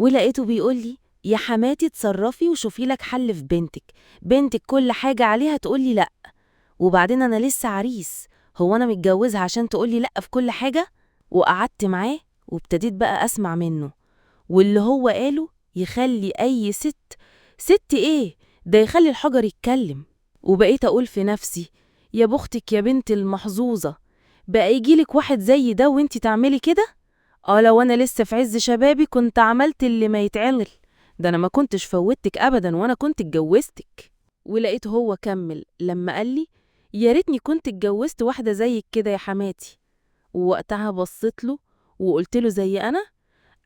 ولقيته بيقولي: يا حماتي اتصرفي وشوفي لك حل في بنتك كل حاجة عليها تقولي لأ، وبعدين أنا لسه عريس، هو أنا متجوزها عشان تقولي لأ في كل حاجة؟ وقعدت معاه وابتديت بقى أسمع منه، واللي هو قاله يخلي أي ست إيه، ده يخلي الحجر يتكلم. وبقيت أقول في نفسي: يا بختك يا بنت المحظوظة، بقى يجيلك واحد زي ده وانتي تعملي كده؟ لو أنا لسه في عز شبابي كنت عملت اللي ما يتعمل، ده أنا ما كنتش فوتك أبدا وأنا كنت اتجوزتك. ولقيت هو كمل لما قالي: يا ريتني كنت اتجوزت واحدة زيك كده يا حماتي. ووقتها بصيت له وقلت له: زي أنا؟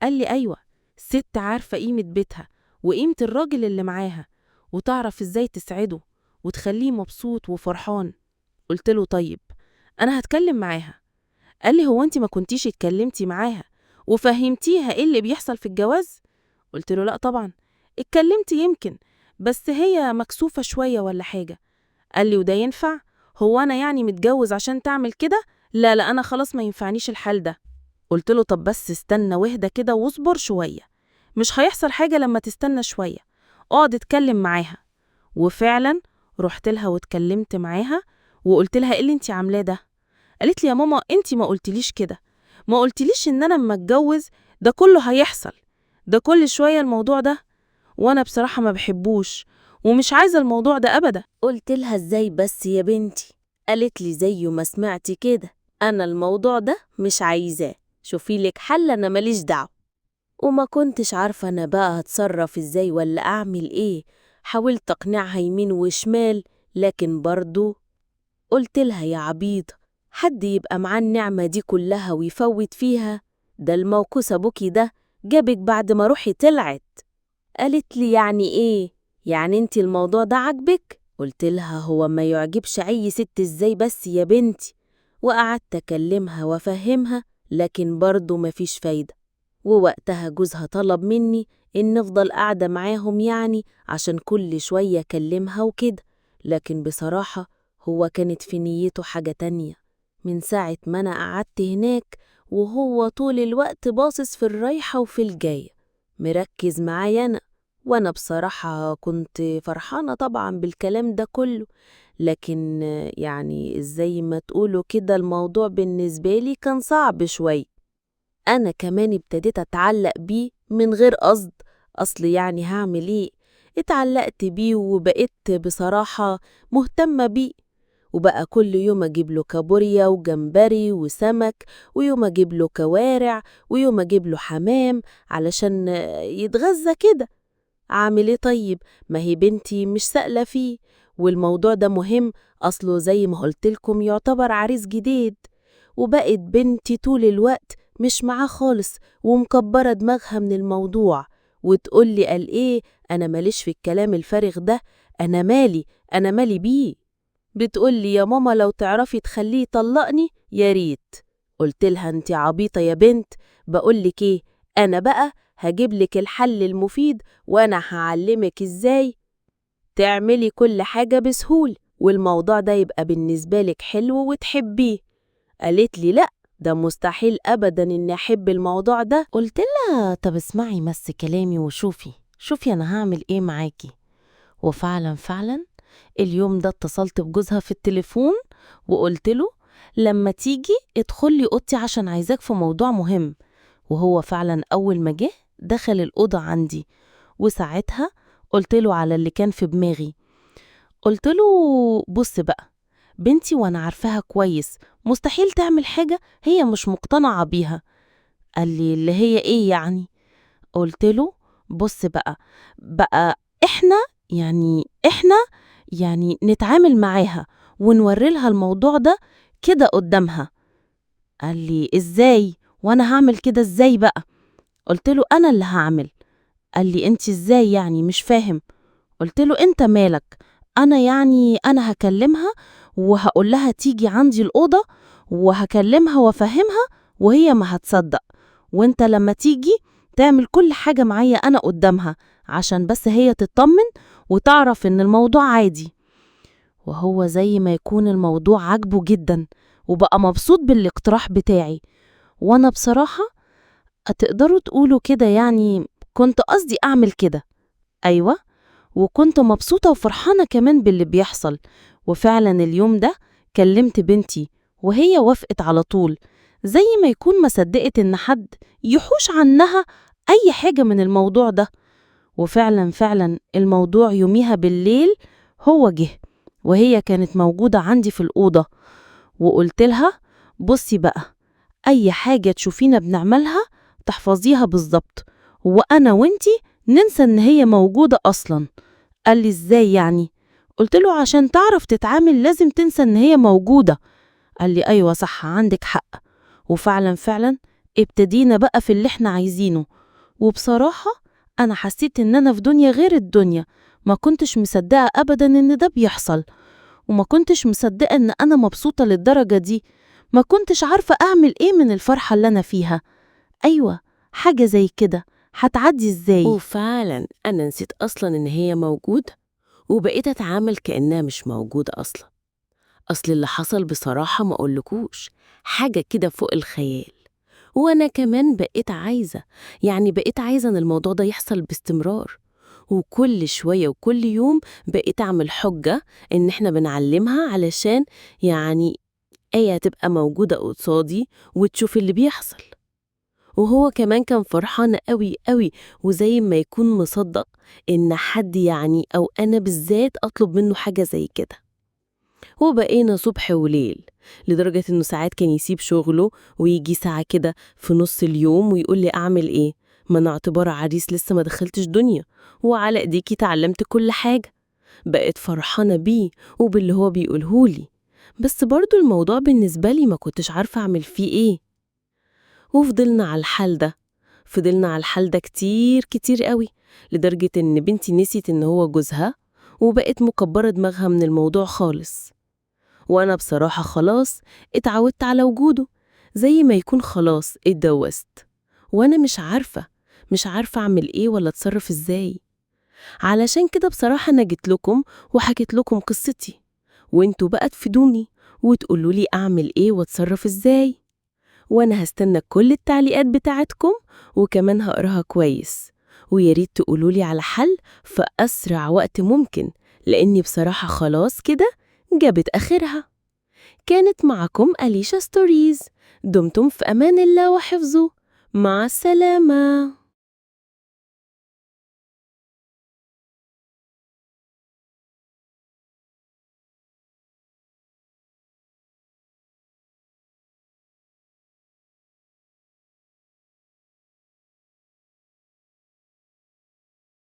قال لي: أيوة، ست عارفة قيمة بيتها وقيمة الراجل اللي معاها، وتعرف ازاي تسعده وتخليه مبسوط وفرحان. قلت له: طيب أنا هتكلم معاها. قال لي: هو انت ما كنتيش اتكلمتي معاها وفهمتيها ايه اللي بيحصل في الجواز؟ قلت له: لا طبعا، اتكلمت يمكن، بس هي مكسوفة شوية ولا حاجة. قال لي: وده ينفع؟ هو أنا يعني متجوز عشان تعمل كده؟ لا لا، أنا خلاص ما ينفعنيش الحال ده. قلت له: طب بس استنى واهدى كده واصبر شوية، مش هيحصل حاجة لما تستنى شوية، اقعد اتكلم معاها. وفعلا رحت لها واتكلمت معاها وقلت لها: ايه اللي انتي عاملاه ده؟ قالت لي: يا ماما انتي ما قلتليش كده، ما قلتليش ان انا اما اتجوز ده كله هيحصل، ده كل شوية الموضوع ده، وانا بصراحة ما بحبوش ومش عايزة الموضوع ده ابدا. قلت لها: ازاي بس يا بنتي؟ قالت لي: زي ما سمعتي كده، انا الموضوع ده مش عايزاه، شوفي لك حل، انا ماليش دعوه. وما كنتش عارفة أنا بقى هتصرف إزاي ولا أعمل إيه. حاولت أقنعها يمين وشمال، لكن برضو قلت لها: يا عبيط، حد يبقى معاه النعمة دي كلها ويفوت فيها؟ ده الموكوس أبوكي ده جابك بعد ما روحي طلعت. قالت لي: يعني إيه؟ يعني انتي الموضوع ده عجبك؟ قلت لها: هو ما يعجبش أي ست إزاي بس يا بنتي؟ وقعدت أكلمها وأفهمها، لكن برضو مفيش فايدة. ووقتها جوزها طلب مني إن أفضل قاعدة معاهم يعني عشان كل شوية أكلمها وكده، لكن بصراحة هو كانت في نيته حاجة تانية. من ساعة ما أنا قعدت هناك وهو طول الوقت باصص في الرايحة وفي الجاية، مركز معايا أنا، وأنا بصراحة كنت فرحانة طبعا بالكلام ده كله، لكن يعني زي ما تقولوا كده الموضوع بالنسبة لي كان صعب شوي. أنا كمان ابتديت أتعلق بيه من غير قصد، أصل يعني هعمل إيه؟ اتعلقت بيه وبقيت بصراحة مهتمة بيه، وبقى كل يوم أجيب له كابوريا وجمبري وسمك، ويوم أجيب له كوارع، ويوم أجيب له حمام علشان يتغذى كده. أعمل إيه طيب؟ ما هي بنتي مش سائلة فيه، والموضوع ده مهم، أصله زي ما قلتلكم يعتبر عريس جديد. وبقت بنتي طول الوقت مش معاه خالص ومكبرة دماغها من الموضوع، وتقولي: قال إيه؟ أنا ماليش في الكلام الفارغ ده، أنا مالي بيه. بتقولي: يا ماما لو تعرفي تخليه يطلقني يا ريت. قلت لها: انتي عبيطة يا بنت، بقولك ايه، أنا بقى هجيبلك الحل المفيد، وأنا هعلمك ازاي تعملي كل حاجة بسهولة، والموضوع ده يبقى بالنسبة لك حلو وتحبيه. قالت لي: لأ، ده مستحيل أبدا إني أحب الموضوع ده. قلت لها: طب اسمعي بس كلامي وشوفي أنا هعمل إيه معاكي. وفعلا اليوم ده اتصلت بجوزها في التليفون وقلت له: لما تيجي ادخلي أوضتي عشان عايزاك في موضوع مهم. وهو فعلا أول ما جه دخل الأوضة عندي، وساعتها قلت له على اللي كان في دماغي. قلت له: بص بقى، بنتي وانا عارفاها كويس مستحيل تعمل حاجة هي مش مقتنعة بيها. قال لي: اللي هي ايه يعني؟ قلت له: بص بقى احنا نتعامل معاها ونوري لها الموضوع ده كده قدامها. قال لي: ازاي؟ وانا هعمل كده ازاي بقى؟ قلت له: انا اللي هعمل. قال لي: انت ازاي يعني؟ مش فاهم. قلت له: انت مالك؟ انا هكلمها وهقول لها تيجي عندي الأوضة، وهكلمها وافهمها وهي ما هتصدق، وانت لما تيجي تعمل كل حاجة معايا انا قدامها عشان بس هي تطمن وتعرف ان الموضوع عادي. وهو زي ما يكون الموضوع عجبه جدا وبقى مبسوط بالاقتراح بتاعي، وانا بصراحة تقدروا تقولوا كده يعني كنت قصدي أعمل كده. أيوة، وكنت مبسوطة وفرحانة كمان باللي بيحصل. وفعلا اليوم ده كلمت بنتي وهي وافقت على طول، زي ما يكون ما صدقت إن حد يحوش عنها أي حاجة من الموضوع ده. وفعلا الموضوع يوميها بالليل هو جه، وهي كانت موجودة عندي في الأوضة، وقلت لها بصي بقى، أي حاجة تشوفينا بنعملها تحفظيها بالظبط، وأنا وإنتي ننسى إن هي موجودة أصلا. قال لي إزاي يعني؟ قلت له عشان تعرف تتعامل لازم تنسى إن هي موجودة. قال لي أيوة صح، عندك حق. وفعلا ابتدينا بقى في اللي احنا عايزينه. وبصراحة أنا حسيت إن أنا في دنيا غير الدنيا، ما كنتش مصدقة أبدا إن ده بيحصل، وما كنتش مصدقة إن أنا مبسوطة للدرجة دي. ما كنتش عارفة أعمل إيه من الفرحة اللي أنا فيها. أيوة، حاجة زي كده هتعدي إزاي؟ وفعلا أنا نسيت أصلا إن هي موجودة، وبقيت أتعامل كأنها مش موجودة أصلا. أصل اللي حصل بصراحة ما أقولكوش، حاجة كده فوق الخيال. وأنا كمان بقيت عايزة إن الموضوع ده يحصل باستمرار. وكل شوية وكل يوم بقيت أعمل حجة إن إحنا بنعلمها علشان يعني آية تبقى موجودة قصادي وتشوف اللي بيحصل. وهو كمان كان فرحان قوي قوي، وزي ما يكون مصدق إن حد أو أنا بالذات أطلب منه حاجة زي كده. وبقينا صبح وليل، لدرجة إنه ساعات كان يسيب شغله ويجي ساعة كده في نص اليوم ويقول لي أعمل إيه؟ ما أنا اعتبار عريس لسه ما دخلتش دنيا، وعلى إيديكي تعلمت كل حاجة. بقيت فرحانة بيه وباللي هو بيقولهولي، بس برضو الموضوع بالنسبة لي ما كنتش عارفة أعمل فيه إيه. وفضلنا على الحال ده كتير كتير قوي، لدرجة إن بنتي نسيت إن هو جوزها، وبقت مكبرة دماغها من الموضوع خالص. وأنا بصراحة خلاص اتعودت على وجوده، زي ما يكون خلاص اتجوزت. وأنا مش عارفة أعمل إيه ولا أتصرف إزاي. علشان كده بصراحة أنا جيت لكم وحكيت لكم قصتي، وانتوا بقى تفيدوني وتقولوا لي أعمل إيه وأتصرف إزاي. وأنا هستنى كل التعليقات بتاعتكم، وكمان هقراها كويس. وياريت تقولوا لي على حل في أسرع وقت ممكن، لأني بصراحة خلاص كده جابت آخرها. كانت معكم أليشا ستوريز. دمتم في أمان الله وحفظه. مع السلامة.